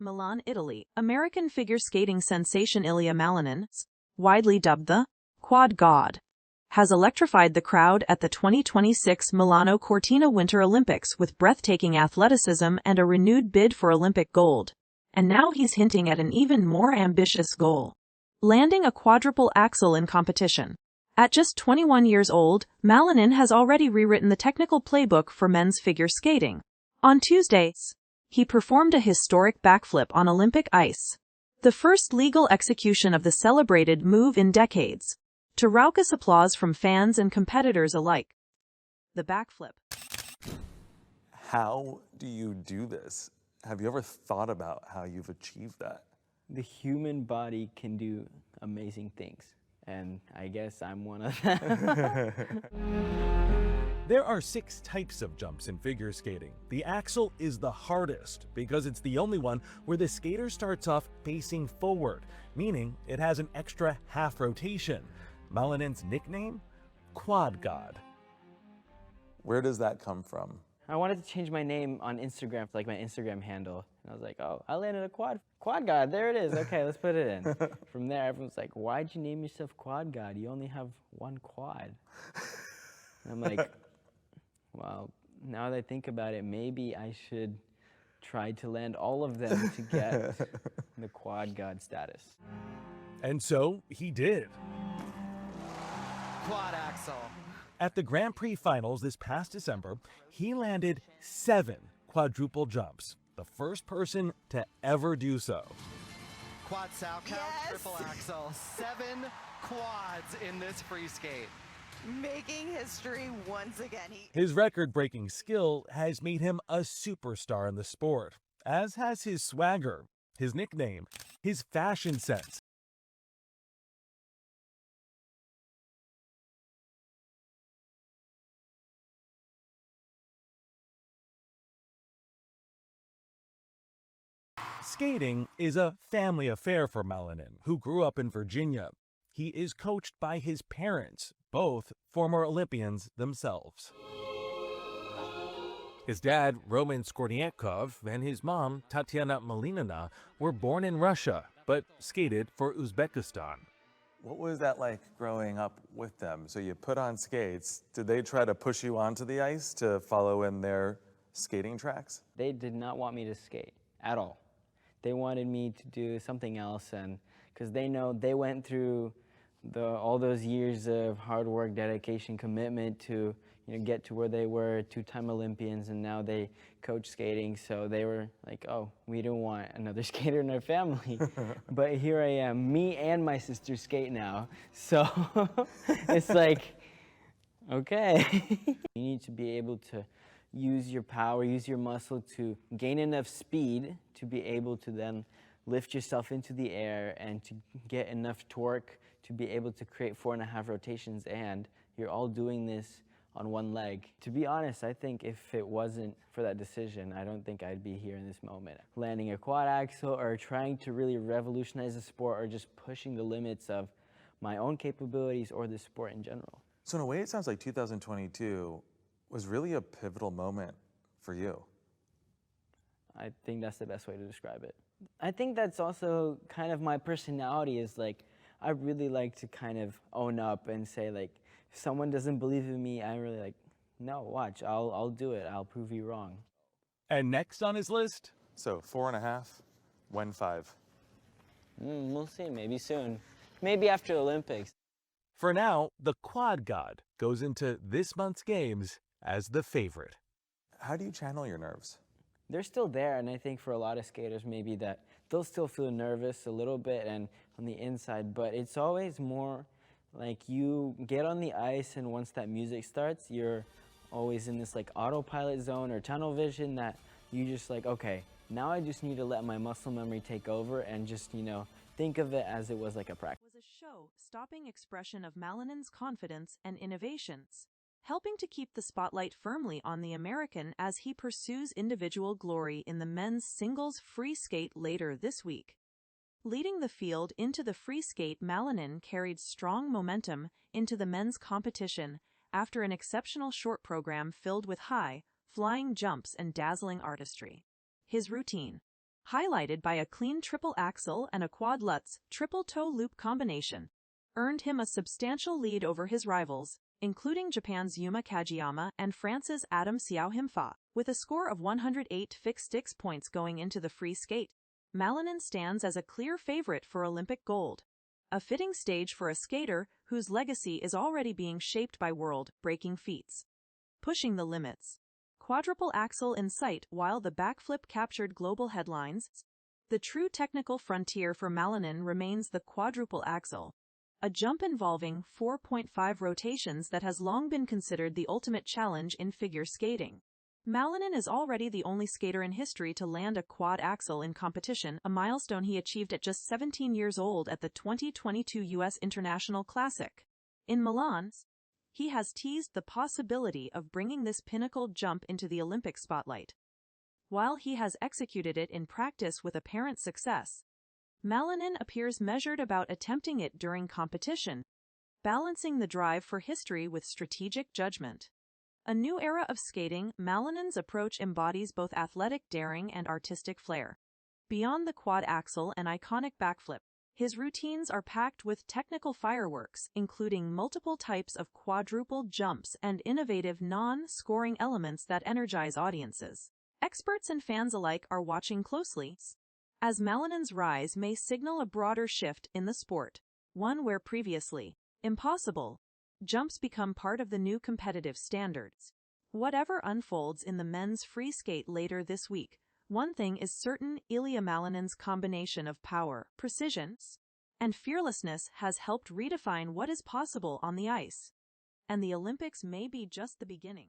Milan, Italy, American figure skating sensation Ilia Malinin, widely dubbed the Quad God, has electrified the crowd at the 2026 Milano Cortina Winter Olympics with breathtaking athleticism and a renewed bid for Olympic gold. And now he's hinting at an even more ambitious goal: landing a quadruple axel in competition. At just 21 years old, Malinin has already rewritten the technical playbook for men's figure skating. On Tuesday, he performed a historic backflip on Olympic ice, the first legal execution of the celebrated move in decades, to raucous applause from fans and competitors alike. The backflip. How do you do this? Have you ever thought about how you've achieved that? The human body can do amazing things, and I guess I'm one of them. There are 6 types of jumps in figure skating. The axel is the hardest because it's the only one where the skater starts off facing forward, meaning it has an extra half rotation. Malinin's nickname? Quad God. Where does that come from? I wanted to change my name on Instagram, like my Instagram handle. And I was like, oh, I landed a quad God, there it is. Okay, let's put it in. From there, everyone's like, why'd you name yourself Quad God? You only have one quad. And I'm like, well, now that I think about it, maybe I should try to land all of them to get the Quad God status. And so he did. Quad Axel. At the Grand Prix finals this past December, he landed 7 quadruple jumps, the first person to ever do so. Quad sow count, Yes. triple axel, 7 quads in this free skate. Making history once again. His record-breaking skill has made him a superstar in the sport, as has his swagger, his nickname, his fashion sense. Skating is a family affair for Malinin, who grew up in Virginia. He is coached by his parents, both former Olympians themselves. His dad, Roman Skorniakov, and his mom, Tatyana Malinina, were born in Russia, but skated for Uzbekistan. What was that like growing up with them? So you put on skates. Did they try to push you onto the ice to follow in their skating tracks? They did not want me to skate at all. They wanted me to do something else, and because they know they went through all those years of hard work, dedication, commitment to get to where they were, 2-time Olympians, and now they coach skating. So they were like, oh, we don't want another skater in our family. But here I am, me and my sister skate now. So it's like, okay. You need to be able to use your power, use your muscle to gain enough speed to be able to then lift yourself into the air and to get enough torque to be able to create 4.5 rotations, and you're all doing this on one leg. To be honest, I think if it wasn't for that decision, I don't think I'd be here in this moment. Landing a quad axel or trying to really revolutionize the sport or just pushing the limits of my own capabilities or the sport in general. So in a way, it sounds like 2022 was really a pivotal moment for you. I think that's the best way to describe it. I think that's also kind of my personality, is like, I really like to kind of own up and say, like, if someone doesn't believe in me, I'm really like, no, watch, I'll do it. I'll prove you wrong. And next on his list? So 4.5, when 5? We'll see, maybe soon. Maybe after the Olympics. For now, the Quad God goes into this month's games as the favorite. How do you channel your nerves? They're still there, and I think for a lot of skaters maybe that they'll still feel nervous a little bit and on the inside, but it's always more like you get on the ice, and once that music starts, you're always in this like autopilot zone or tunnel vision that you just like, okay, now I just need to let my muscle memory take over and just, think of it as it was like a practice. Was a show-stopping expression of Malinin's confidence and innovations, helping to keep the spotlight firmly on the American as he pursues individual glory in the men's singles free skate later this week. Leading the field into the free skate, Malinin carried strong momentum into the men's competition after an exceptional short program filled with high, flying jumps and dazzling artistry. His routine, highlighted by a clean triple axel and a quad lutz triple toe loop combination, earned him a substantial lead over his rivals, including Japan's Yuma Kagiyama and France's Adam Xiao-Himfa, with a score of 108 fixed 6 points going into the free skate. Malinin stands as a clear favorite for Olympic gold, a fitting stage for a skater whose legacy is already being shaped by world-breaking feats. Pushing the limits. Quadruple axel in sight while the backflip captured global headlines. The true technical frontier for Malinin remains the quadruple axel, a jump involving 4.5 rotations that has long been considered the ultimate challenge in figure skating. Malinin is already the only skater in history to land a quad axel in competition, a milestone he achieved at just 17 years old at the 2022 U.S. International Classic. In Milan, he has teased the possibility of bringing this pinnacle jump into the Olympic spotlight. While he has executed it in practice with apparent success, Malinin appears measured about attempting it during competition, balancing the drive for history with strategic judgment. A new era of skating, Malinin's approach embodies both athletic daring and artistic flair. Beyond the quad axel and iconic backflip, his routines are packed with technical fireworks, including multiple types of quadruple jumps and innovative non-scoring elements that energize audiences. Experts and fans alike are watching closely, as Malinin's rise may signal a broader shift in the sport, one where previously impossible jumps become part of the new competitive standards. Whatever unfolds in the men's free skate later this week, one thing is certain: Ilia Malinin's combination of power, precision, and fearlessness has helped redefine what is possible on the ice. And the Olympics may be just the beginning.